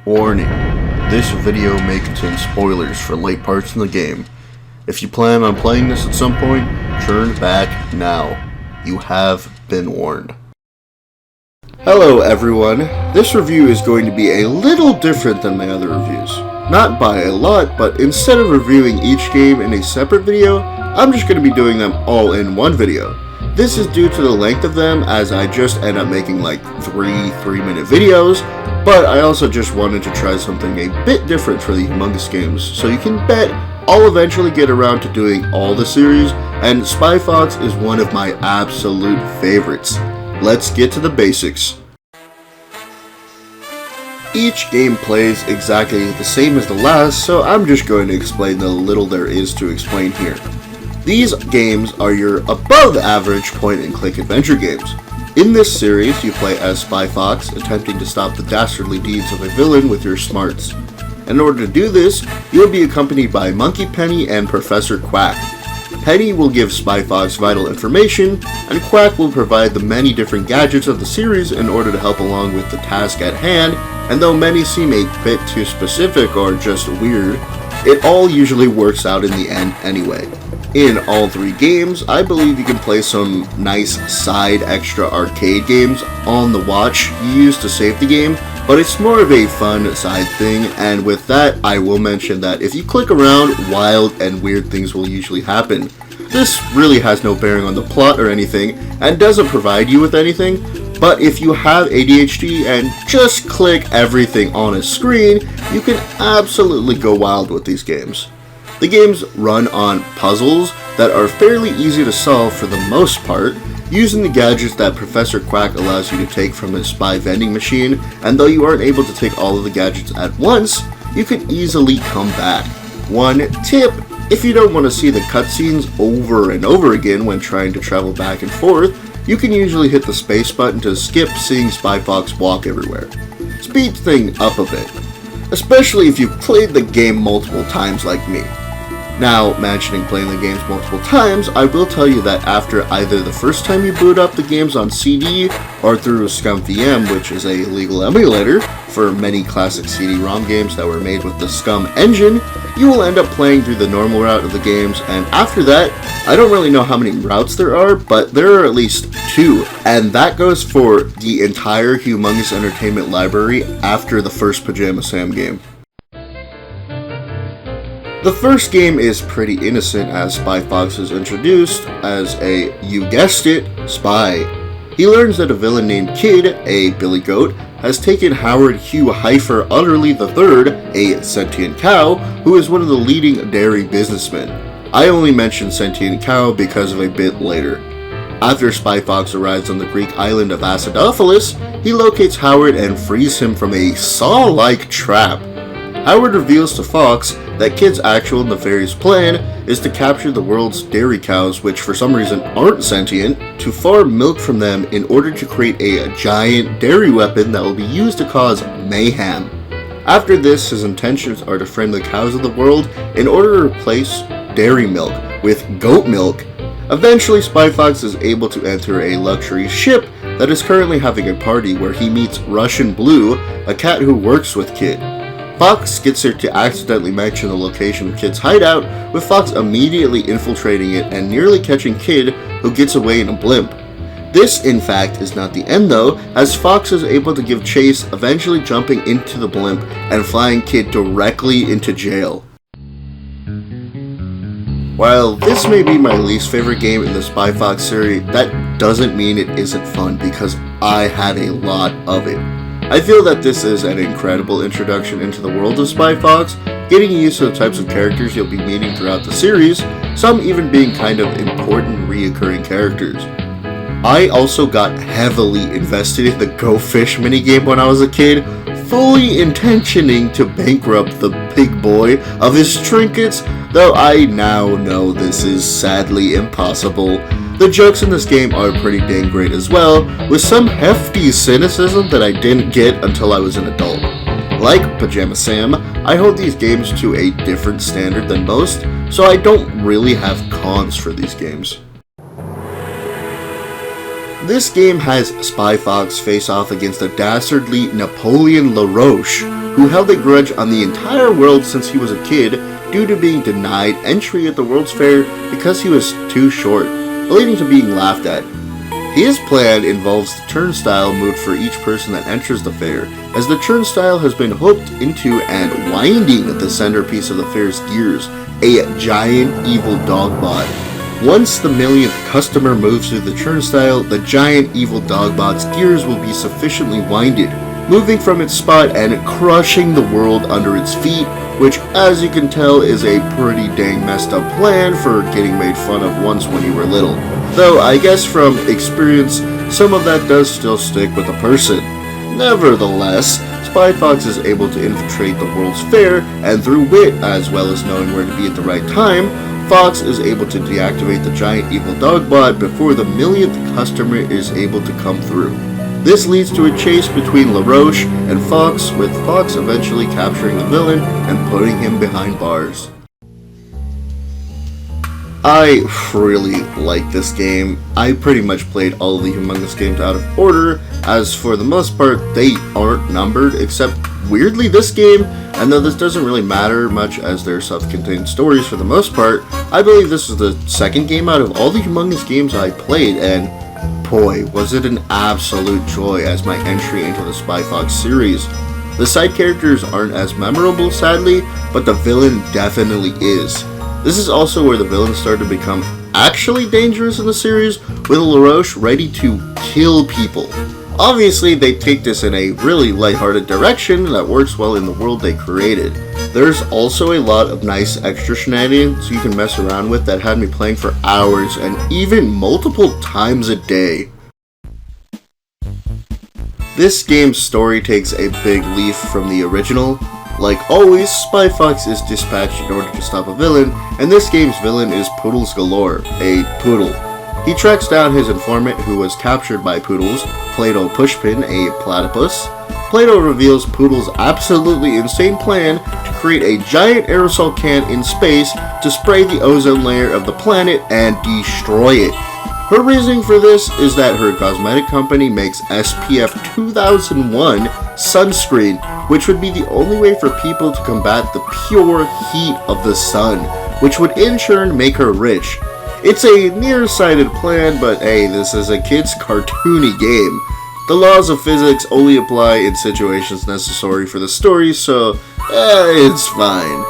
Warning, this video may contain spoilers for late parts in the game. If you plan on playing this at some point, turn back now. You have been warned. Hello everyone, this review is going to be a little different than my other reviews. Not by a lot, but instead of reviewing each game in a separate video, I'm just going to be doing them all in one video. This is due to the length of them, as I just end up making like three-minute videos, but I also just wanted to try something a bit different for the Humongous games, so you can bet I'll eventually get around to doing all the series, and Spy Fox is one of my absolute favorites. Let's get to the basics. Each game plays exactly the same as the last, so I'm just going to explain the little there is to explain here. These games are your above average point-and-click adventure games. In this series, you play as Spy Fox, attempting to stop the dastardly deeds of a villain with your smarts. In order to do this, you will be accompanied by Monkey Penny and Professor Quack. Penny will give Spy Fox vital information, and Quack will provide the many different gadgets of the series in order to help along with the task at hand, and though many seem a bit too specific or just weird, it all usually works out in the end anyway. In all three games, I believe you can play some nice side extra arcade games on the watch you use to save the game, but it's more of a fun side thing, and with that, I will mention that if you click around, wild and weird things will usually happen. This really has no bearing on the plot or anything, and doesn't provide you with anything, but if you have ADHD and just click everything on a screen, you can absolutely go wild with these games. The games run on puzzles that are fairly easy to solve for the most part, using the gadgets that Professor Quack allows you to take from his spy vending machine, and though you aren't able to take all of the gadgets at once, you can easily come back. One tip, if you don't want to see the cutscenes over and over again when trying to travel back and forth, you can usually hit the space button to skip seeing Spy Fox walk everywhere. Speed things up a bit, especially if you've played the game multiple times like me. Now, mentioning playing the games multiple times, I will tell you that after either the first time you boot up the games on CD or through ScumVM, which is a legal emulator for many classic CD-ROM games that were made with the Scum engine, you will end up playing through the normal route of the games, and after that, I don't really know how many routes there are, but there are at least 2, and that goes for the entire Humongous Entertainment library after the first Pajama Sam game. The first game is pretty innocent, as Spy Fox is introduced as a, you guessed it, spy. He learns that a villain named Kid, a billy goat, has taken Howard Hugh Heifer Utterly III, a sentient cow, who is one of the leading dairy businessmen. I only mention sentient cow because of a bit later. After Spy Fox arrives on the Greek island of Acidophilus, he locates Howard and frees him from a saw-like trap. Howard reveals to Fox that Kid's actual nefarious plan is to capture the world's dairy cows, which for some reason aren't sentient, to farm milk from them in order to create a giant dairy weapon that will be used to cause mayhem. After this, his intentions are to frame the cows of the world in order to replace dairy milk with goat milk. Eventually, Spy Fox is able to enter a luxury ship that is currently having a party where he meets Russian Blue, a cat who works with Kid. Fox gets there to accidentally mention the location of Kid's hideout, with Fox immediately infiltrating it and nearly catching Kid, who gets away in a blimp. This, in fact, is not the end though, as Fox is able to give chase, eventually jumping into the blimp and flying Kid directly into jail. While this may be my least favorite game in the Spy Fox series, that doesn't mean it isn't fun, because I had a lot of it. I feel that this is an incredible introduction into the world of Spy Fox, getting used to the types of characters you'll be meeting throughout the series, some even being kind of important reoccurring characters. I also got heavily invested in the Go Fish minigame when I was a kid, fully intentioning to bankrupt the big boy of his trinkets, though I now know this is sadly impossible. The jokes in this game are pretty dang great as well, with some hefty cynicism that I didn't get until I was an adult. Like Pajama Sam, I hold these games to a different standard than most, so I don't really have cons for these games. This game has Spy Fox face off against the dastardly Napoleon LaRoche, who held a grudge on the entire world since he was a kid due to being denied entry at the World's Fair because he was too short, leading to being laughed at. His plan involves the turnstile moved for each person that enters the fair, as the turnstile has been hooked into and winding the centerpiece of the fair's gears, a giant evil dog bot. Once the millionth customer moves through the turnstile, the giant evil dogbot's gears will be sufficiently winded, moving from its spot and crushing the world under its feet, which, as you can tell, is a pretty dang messed up plan for getting made fun of once when you were little. Though I guess from experience, some of that does still stick with a person. Nevertheless, Spy Fox is able to infiltrate the World's Fair, and through wit, as well as knowing where to be at the right time, Fox is able to deactivate the giant evil dogbot before the millionth customer is able to come through. This leads to a chase between LaRoche and Fox, with Fox eventually capturing the villain and putting him behind bars. I really like this game. I pretty much played all of the Humongous games out of order, as for the most part they aren't numbered, except weirdly this game, and though this doesn't really matter much as they're self-contained stories for the most part, I believe this is the second game out of all the Humongous games I played, and boy, was it an absolute joy as my entry into the Spy Fox series. The side characters aren't as memorable, sadly, but the villain definitely is. This is also where the villains started to become actually dangerous in the series, with LaRoche ready to kill people. Obviously, they take this in a really lighthearted direction that works well in the world they created. There's also a lot of nice extra shenanigans you can mess around with that had me playing for hours and even multiple times a day. This game's story takes a big leaf from the original. Like always, Spy Fox is dispatched in order to stop a villain, and this game's villain is Poodles Galore, a poodle. He tracks down his informant who was captured by Poodles, Plato Pushpin, a platypus. Plato reveals Poodle's absolutely insane plan to create a giant aerosol can in space to spray the ozone layer of the planet and destroy it. Her reasoning for this is that her cosmetic company makes SPF 2001 sunscreen, which would be the only way for people to combat the pure heat of the sun, which would in turn make her rich. It's a nearsighted plan, but hey, this is a kid's cartoony game. The laws of physics only apply in situations necessary for the story, so it's fine.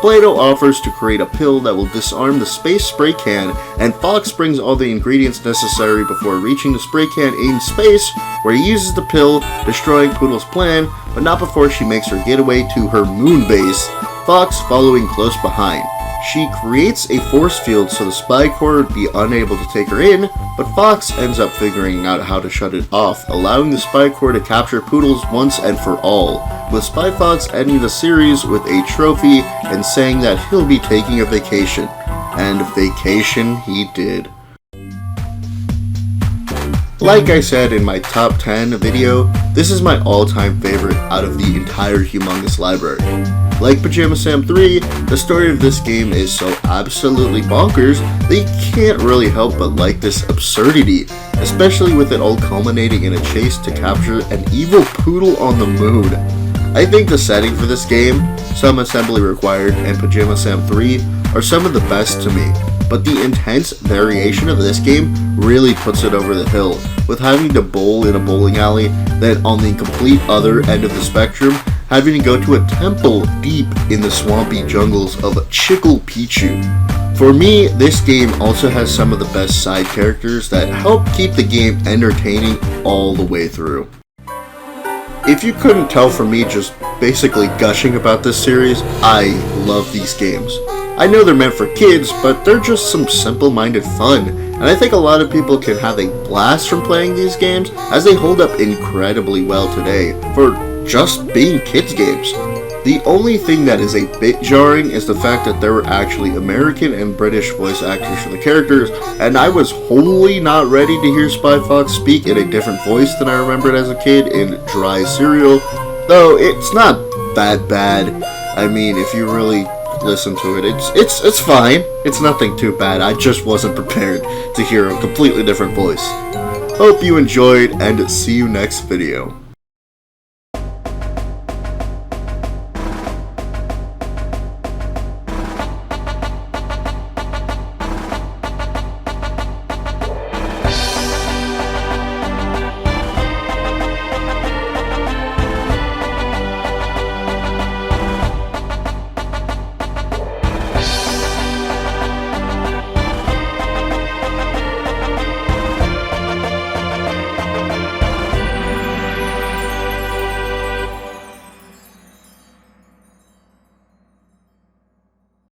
Plato offers to create a pill that will disarm the space spray can, and Fox brings all the ingredients necessary before reaching the spray can in space, where he uses the pill, destroying Poodle's plan, but not before she makes her getaway to her moon base, Fox following close behind. She creates a force field so the Spy Corps would be unable to take her in, but Fox ends up figuring out how to shut it off, allowing the Spy Corps to capture Poodles once and for all, with Spy Fox ending the series with a trophy and saying that he'll be taking a vacation. And vacation he did. Like I said in my top 10 video, this is my all-time favorite out of the entire Humongous library. Like Pajama Sam 3, the story of this game is so absolutely bonkers that you can't really help but like this absurdity, especially with it all culminating in a chase to capture an evil poodle on the moon. I think the setting for this game, Some Assembly Required, and Pajama Sam 3 are some of the best to me, but the intense variation of this game really puts it over the hill, with having to bowl in a bowling alley, then on the complete other end of the spectrum, having to go to a temple deep in the swampy jungles of Chickle Pichu. For me, this game also has some of the best side characters that help keep the game entertaining all the way through. If you couldn't tell from me just basically gushing about this series, I love these games. I know they're meant for kids, but they're just some simple-minded fun, and I think a lot of people can have a blast from playing these games, as they hold up incredibly well today for just being kids games. The only thing that is a bit jarring is the fact that there were actually American and British voice actors for the characters, and I was wholly not ready to hear Spy Fox speak in a different voice than I remembered as a kid in Dry Cereal, though it's not that bad. I mean, if you really listen to it, it's fine. It's nothing too bad. I just wasn't prepared to hear a completely different voice. Hope you enjoyed, and see you next video.